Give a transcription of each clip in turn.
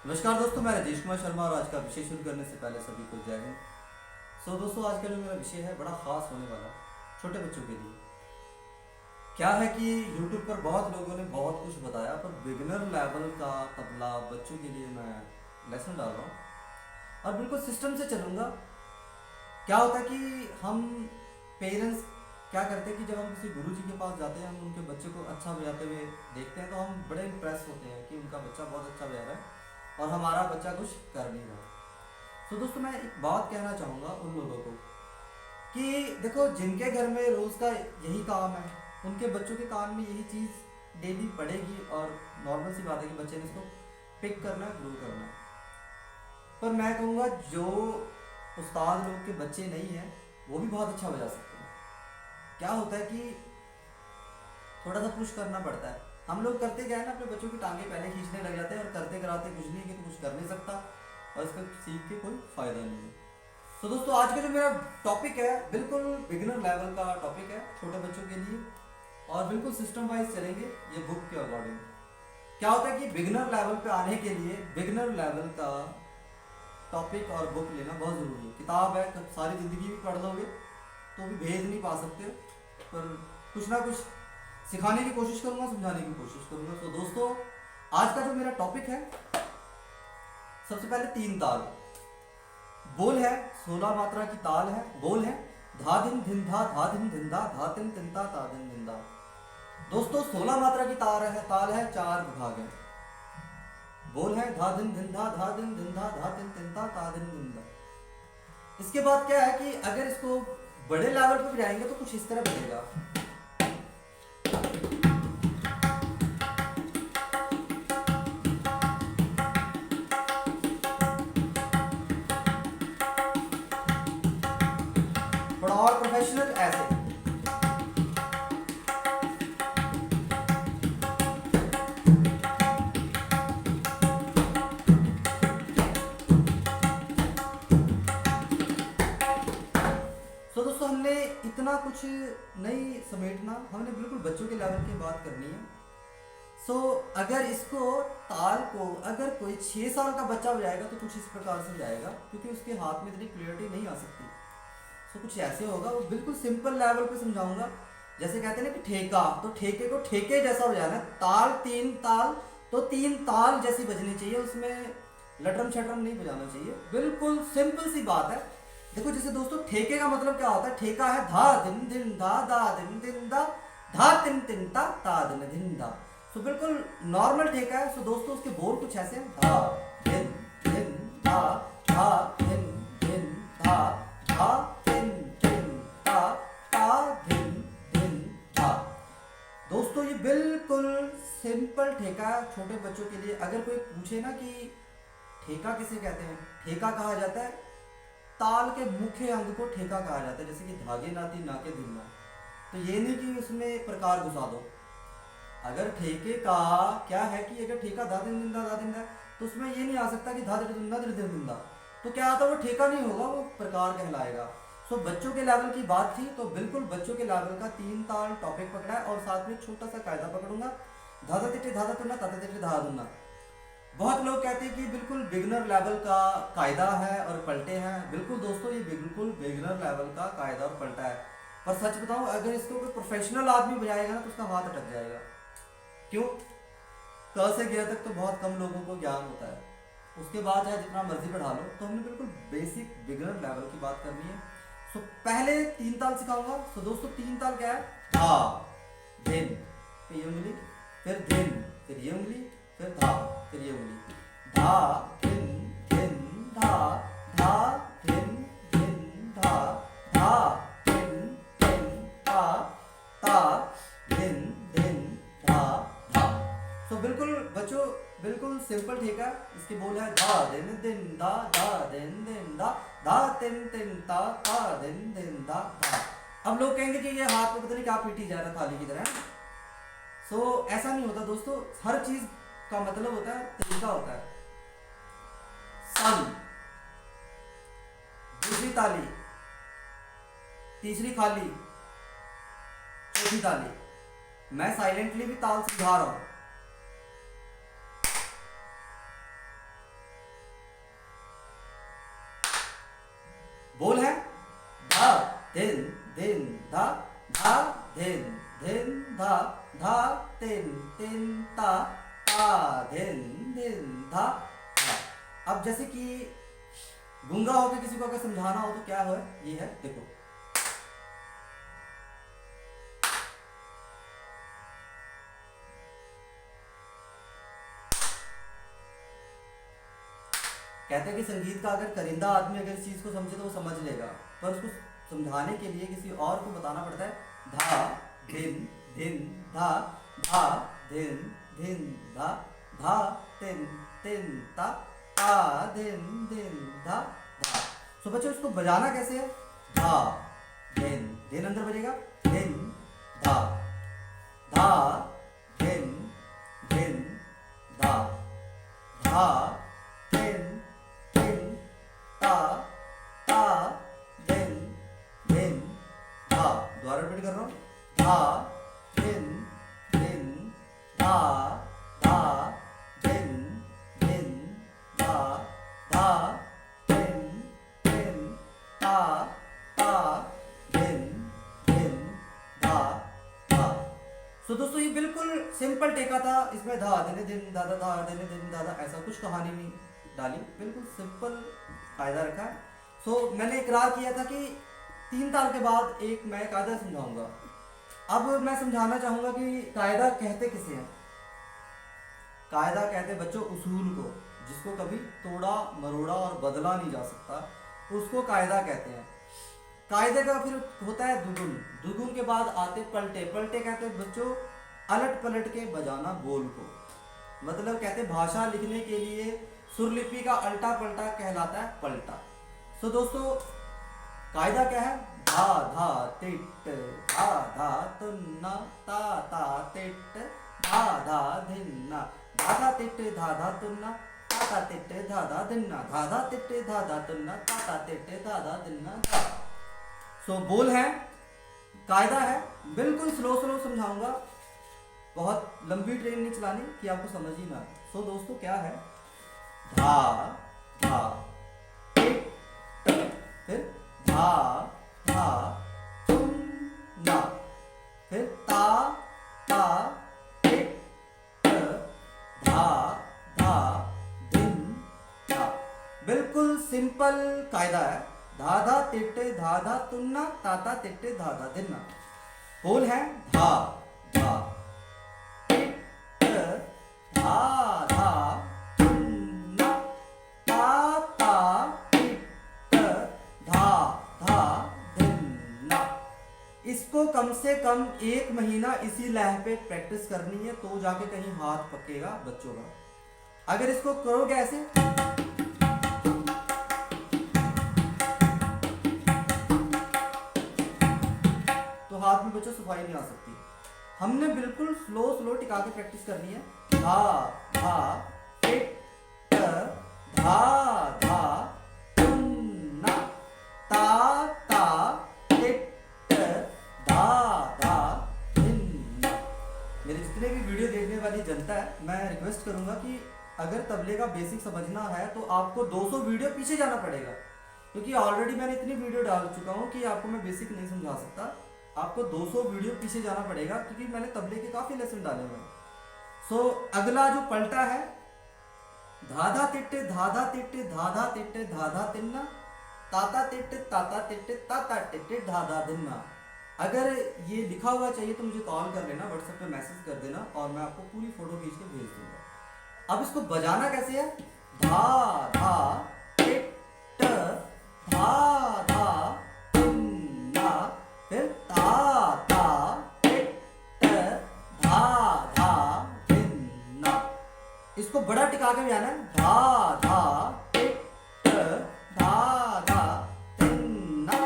नमस्कार दोस्तों, मैं राजेश कुमार शर्मा और आज का विषय शुरू करने से पहले सभी को जय हिंद। दोस्तों, आज का जो मेरा विषय है बड़ा खास होने वाला है छोटे बच्चों के लिए। क्या है कि YouTube पर बहुत लोगों ने बहुत कुछ बताया, पर बिगिनर लेवल का तबला बच्चों के लिए मैं लेसन डाल रहा हूँ और बिल्कुल सिस्टम से चलूँगा। क्या होता है कि हम पेरेंट्स क्या करते हैं कि जब हम किसी गुरु जी के पास जाते हैं, हम उनके बच्चे को अच्छा बजाते हुए देखते हैं तो हम बड़े इम्प्रेस होते हैं कि उनका बच्चा बहुत अच्छा बजा रहा है और हमारा बच्चा कुछ कर नहीं रहा। दोस्तों, मैं एक बात कहना चाहूँगा उन लोगों को कि देखो, जिनके घर में रोज़ का यही काम है, उनके बच्चों के कान में यही चीज़ डेली पड़ेगी और नॉर्मल सी बात है कि बच्चे ने इसको पिक करना है, ग्रो करना है। पर मैं कहूँगा जो उस्ताद लोग के बच्चे नहीं हैं वो भी बहुत अच्छा बजा सकते हैं। क्या होता है कि थोड़ा सा पुश करना पड़ता है। हम लोग करते क्या है ना, अपने बच्चों की टांगे पहले खींचने लग जाते हैं और करते कराते कुछ नहीं कि तो कुछ कर नहीं सकता और इसका सीख के कोई फायदा नहीं है। दोस्तों, आज का जो मेरा टॉपिक है बिल्कुल बिगिनर लेवल का टॉपिक है छोटे बच्चों के लिए और बिल्कुल सिस्टम वाइज चलेंगे ये बुक के अकॉर्डिंग। क्या होता है कि बिगिनर लेवल पे आने के लिए बिगिनर लेवल का टॉपिक और बुक लेना बहुत ज़रूरी है। किताब है, सारी ज़िंदगी भी पढ़ लोगे तो भी भेद नहीं पा सकते, पर कुछ ना कुछ सिखाने की कोशिश करूंगा, समझाने की कोशिश करूंगा। तो दोस्तों, आज का जो मेरा टॉपिक है, सबसे पहले तीन ताल बोल है, 16 मात्रा की ताल है। बोल है धा दिन धिन धा दिन धिन धा तिन तिनता ता दिन धिन धा। दोस्तों, 16 मात्रा की ताल है, 4 विभाग है। बोल है धा दिन धिन धा दिन धिन धा तिन तिनता ता दिन धिन धा। इसके बाद क्या है कि अगर इसको बड़े लेवल पर जाएंगे तो कुछ इस तरह बनेगा। थोड़ा और प्रोफेशनल ऐसे। दोस्तों, हमने इतना कुछ नहीं समेटना, हमने बिल्कुल बच्चों के लेवल की बात करनी है। अगर इसको ताल को अगर कोई 6 साल का बच्चा बजाएगा तो कुछ इस प्रकार से जाएगा, क्योंकि उसके हाथ में इतनी क्लियरिटी नहीं आ सकती। कुछ ऐसे होगा, वो बिल्कुल सिंपल लेवल पे समझाऊंगा। जैसे कहते हैं ना कि ठेका, तो ठेके को ठेके जैसा बजाना है। ताल 3 ताल तो 3 ताल जैसी बजनी चाहिए, उसमें लटरम छटरम नहीं बजाना चाहिए। बिल्कुल सिंपल सी बात है। देखो, जैसे दोस्तों, ठेके का मतलब क्या होता है? ठेका है धा दिन दिन धा दिन दिन धा तिन तिन ता दिन दिन धा। बिल्कुल नॉर्मल ठेका है। दोस्तों, उसके बोल कुछ ऐसे हैं, धा दिन दिन धा दिन दिन धा तिन तिन ता दिन दिन धा। दोस्तों, ये बिल्कुल सिंपल ठेका है छोटे बच्चों के लिए। अगर कोई पूछे ना कि ठेका किसे कहते हैं, ठेका कहा जाता है ताल के मुख्य अंग को ठेका कहा जाता है। जैसे कि धागे नाती नाके धिन्ना, तो ये नहीं कि उसमें प्रकार घुसा दो। अगर ठेके का क्या है कि अगर ठेका धा दिन दिन तो उसमें ये नहीं आ सकता कि धा दिन दा, तो क्या आता है? वो ठेका नहीं होगा, वो प्रकार कहलाएगा। बच्चों के लेवल की बात थी, तो बिल्कुल बच्चों के लेवल का 3 ताल टॉपिक पकड़ा है और साथ में छोटा सा कायदा पकड़ूंगा, धाधा तिटे धाधा तुन्ना ताता तिटे धा दुन्ना। बहुत लोग कहते हैं कि बिल्कुल बिगिनर लेवल का कायदा है और पलटे हैं। बिल्कुल दोस्तों, ये बिल्कुल बिगिनर लेवल का कायदा और पलटा है। पर सच बताऊं, अगर इसको कोई प्रोफेशनल आदमी बजाएगा ना तो उसका हाथ अटक जाएगा। क्यों? क से ग तक तो बहुत कम लोगों को ज्ञान होता है, उसके बाद चाहे जितना मर्जी बढ़ा लो। तो हमने बिल्कुल बेसिक बिगिनर लेवल की बात करनी है। पहले 3 ताल सिखाऊंगा। दोस्तों, 3 ताल क्या है? धा धिन, फिर ये उंगली, फिर धिन, फिर ये उंगली, फिर धा, फिर ये उंगली। धा धिन धिन धा धिन धिन धा धिन धिन ता धिन धिन धा। बिल्कुल बच्चों, बिल्कुल सिंपल ठेका। इसके बोल है धा दिन दिन धा दिन दिन धा तिन तिन ता दिन दिन धा। अब लोग कहेंगे कि ये हाथ में पता नहीं क्या पीटी जा रहा थाली की तरह। ऐसा नहीं होता दोस्तों। हर चीज का मतलब होता है, तरीका होता है। सन, दूसरी ताली, तीसरी खाली, चौथी ताली। मैं साइलेंटली भी ताल समझा रहा हूं। धिन धिन धा धा। अब जैसे कि गूंगा होकर किसी को अगर समझाना हो तो क्या हो, ये है देखो। कहते हैं कि संगीत का अगर करिंदा आदमी अगर इस चीज को समझे तो वो समझ लेगा, पर उसको समझाने के लिए किसी और को बताना पड़ता है। धा धिन धिन धा धा धिन धिन धा धा तिन तिन ता ता धिन धिन धा धा। तो बच्चों इसको बजाना कैसे है? धा धिन धिन अंदर बजेगा, धिन धा धा धिन धिन धा धा धिन धिन ता ता धिन धिन धा। दोबारा रिपीट कर रहा हूँ। धा धिन धिन धा धा धिन धिन धा धा धिन धिन ता ता धिन धिन धा धा। सो दोस्तों ये बिल्कुल सिंपल टेका था, इसमें धा देने दिन दादा धा देने दिन दादा ऐसा कुछ कहानी नहीं डाली, बिल्कुल सिंपल कायदा रखा है। सो मैंने इकरार किया था कि 3 ताल के बाद एक मैं कायदा समझाऊंगा। अब मैं समझाना चाहूंगा कि कायदा कहते किसे हैं। कायदा कहते बच्चों उसूल को, जिसको कभी तोड़ा मरोड़ा और बदला नहीं जा सकता, उसको कायदा कहते हैं। कायदे का फिर होता है दुगुन, दुगुन के बाद आते पलटे, पलटे कहते हैं बच्चों अलट पलट के बजाना बोल को, मतलब कहते भाषा लिखने के लिए सुरलिपि का अल्टा पलटा कहलाता है पलटा। सो दोस्तों कायदा क्या है? धा धा तिट धा धा तुन्ना ता ता तिट धा धा धिन्ना धा धा तिट धा धा तुन्ना ता ता तिट धा धा धिन्ना धा धा तिट धा धा तुन्ना ता ता तिट धा धा धिन्ना धा। सो बोल है, कायदा है, बिल्कुल स्लो स्लो समझाऊंगा, बहुत लंबी ट्रेन नहीं चलानी कि आपको समझ ही ना आए। सो दोस्तों क्या है? धा धा टिट फिर धा धा तुन्ना फिर ता ता टिट धा धा दिन धा। बिल्कुल सिंपल कायदा है। धा धा तिट धा धा तुन्ना ता ता तिट धा धा दिन्ना। बोल है धा धा टिट धा धा तुन्ना ता ता टिट धा धा दिन्ना। इसको कम से कम 1 महीना इसी लय पे प्रैक्टिस करनी है, तो जाके कहीं हाथ पकेगा बच्चों का। अगर इसको करोगे ऐसे तो हाथ में बच्चों सफाई नहीं आ सकती। हमने बिल्कुल स्लो स्लो टिका के प्रैक्टिस करनी है। धा धा टिट धा धा तुन्ना ता ता टिट धा धा दिन्ना। मेरे जितने भी वीडियो देखने वाली जनता है, मैं रिक्वेस्ट करूंगा कि अगर तबले का बेसिक समझना है तो आपको 200 वीडियो पीछे जाना पड़ेगा, क्योंकि ऑलरेडी मैंने इतनी वीडियो डाल चुका हूँ कि आपको मैं बेसिक नहीं समझा सकता। आपको 200 वीडियो पीछे जाना पड़ेगा, क्योंकि मैंने तबले के काफ़ी लेसन डाले हुए हैं। सो अगला जो पलटा है धाधा तिट्टे धाधा तिट्टे धाधा तिट्टे धाधा तिन्ना ताता तिट्टे ताता तिट्टे ताता तिट्टे धाधा दिन्ना। अगर ये लिखा हुआ चाहिए तो मुझे कॉल कर लेना, व्हाट्सएप पे मैसेज कर देना और मैं आपको पूरी फोटो खींच के भेज दूंगा। अब इसको बजाना कैसे है? धा धा टिट धा धा तिन्ना फिर ता ता टिट धा धा दिन्ना। इसको बड़ा टिका के बजाना है। धा धा टिट धा धा दिन्ना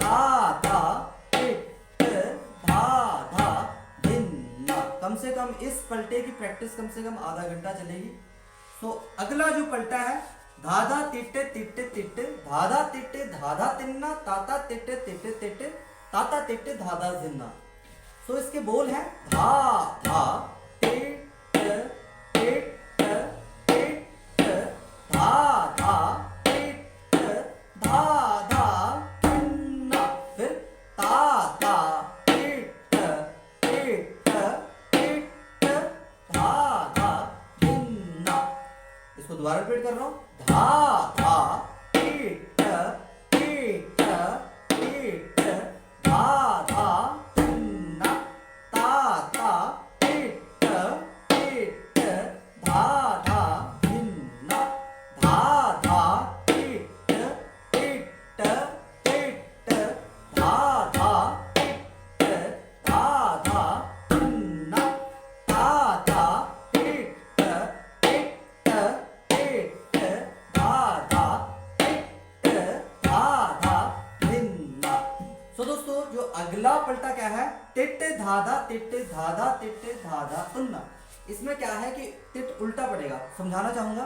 ता ता टिट धा धा दिन्ना। कम से कम इस पलटे की प्रैक्टिस कम से कम आधा घंटा चलेगी। तो अगला जो पलटा है धाधा तिट्टे तिट्टे तिट्टे धाधा तिट्टे धाधा तिन्ना ताता तिट्टे तिट्टे तिट्टे ताता तिट्टे धाधा दिन्ना। सो इसके बोल है धा धा टिट टिट टिट धा धा टिट धा धा दिन्ना फिर ता ता टिट टिट टिट धा धा दिन्ना। दोबारा रिपीट कर रहा हूं, धा धा टिट टिट टिट धा धा तिन्ना ता ता टिट टिट धा धा तिन्ना धा धा टिट टिट टिट धा धा टिट धा धा तिन्ना ता ता टिट टिट टिट धा धा टिट धा धा तिन्ना। सो दोस्तों जो अगला पलटा क्या है, टिट धाधा टिट धाधा टिट धाधा तुन्ना। इसमें क्या है कि टिट उल्टा पड़ेगा। समझाना चाहूंगा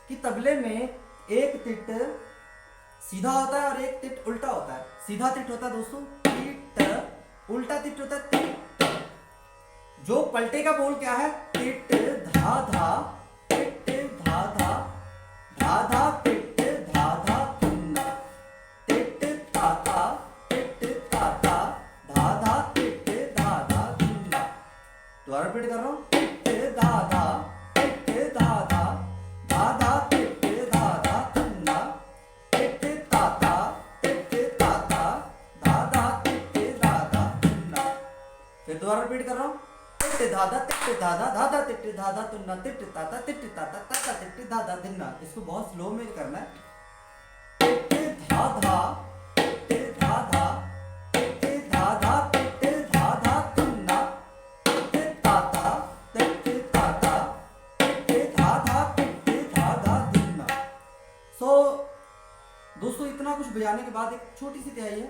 कि तबले में एक टिट सीधा होता है और एक टिट उल्टा होता है। सीधा टिट होता है दोस्तों टिट, उल्टा टिट होता है टिट। जो पलटे का बोल क्या है, टिट धाधा टिट धाधा धाधा टिट धाधा तुन्ना टिट ताता टिट ताता धाधा टिट धाधा तुन्ना। दोबारा रिपीट कर रहा हूं, टिट धाधा टिट धाधा धाधा टिट धाधा तुन्ना टिट ताता टिट ताता धाधा टिट धाधा तुन्ना। फिर दोबारा रिपीट कर रहा हूं, टिट धाधा धाधा टिट धाधा तुन्ना टिट ताता ताता टिट धाधा दिन्ना। इसको बहुत स्लो में करना है। टिट धाधा टिट धाधा टिट धाधा टिट धाधा तुन्ना टिट ताता टिट धाधा टिट धाधा दिन्ना। सो दोस्तों इतना कुछ बजाने के बाद एक छोटी सी तिहाई है,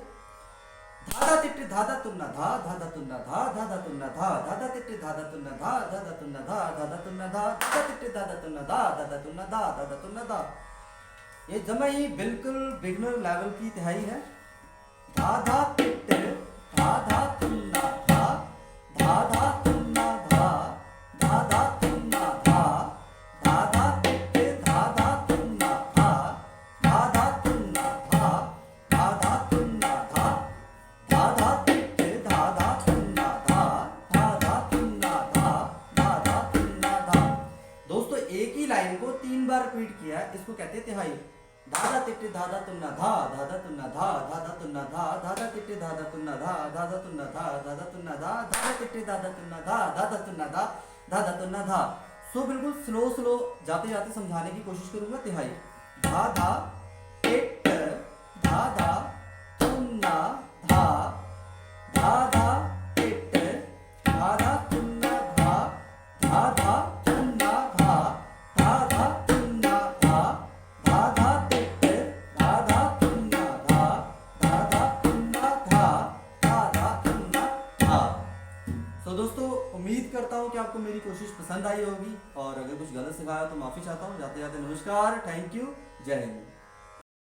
धाधा टिट धाधा तुन्ना धा धाधा तुन्ना धा धाधा तुन्ना धा धाधा टिट धाधा तुन्ना धा धाधा तुन्ना धा धाधा तुन्ना धा धाधा टिट धाधा तुन्ना धा धाधा तुन्ना धा धाधा तुन्ना धा। ये जमा ही बिल्कुल बिगनर लेवल की तिहाई है। धाधा टिट धाधा तुन्ना धा धाधा तुन्ना धा धाधा तुन्ना धा धाधा टिट धाधा तुन्ना धा धाधा तुन्ना धा धाधा तुन्ना धा धाधा टिट धाधा तुन्ना धा धाधा तुन्ना धा धाधा तुन्ना धा। दोस्तों एक ही लाइन को 3 बार रिपीट किया है, इसको कहते हैं तिहाई। धाधा टिट धाधा तुन्ना धा धाधा तुन्ना धा धाधा तुन्ना धा धाधा टिट धाधा तुन्ना धा धाधा तुन्ना धा धाधा तुन्ना धा धाधा टिट धाधा तुन्ना धा धाधा तुन्ना धा धाधा तुन्ना धा। सो बिल्कुल स्लो जाते जाते समझाने की कोशिश करूंगा। तिहाई धाधा टिट धाधा तुन्ना धा धाधा टिट धाधा तुन्ना धा धाधा तुन्ना धा धाधा तुन्ना धा धाधा टिट धाधा तुन्ना धा धाधा तुन्ना धा धाधा तुन्ना धा। सो दोस्तों उम्मीद करता हूँ कि आपको मेरी कोशिश पसंद आई होगी, और अगर कुछ गलत सिखाया तो माफी चाहता हूँ। जाते जाते नमस्कार, थैंक यू, जय हिंद।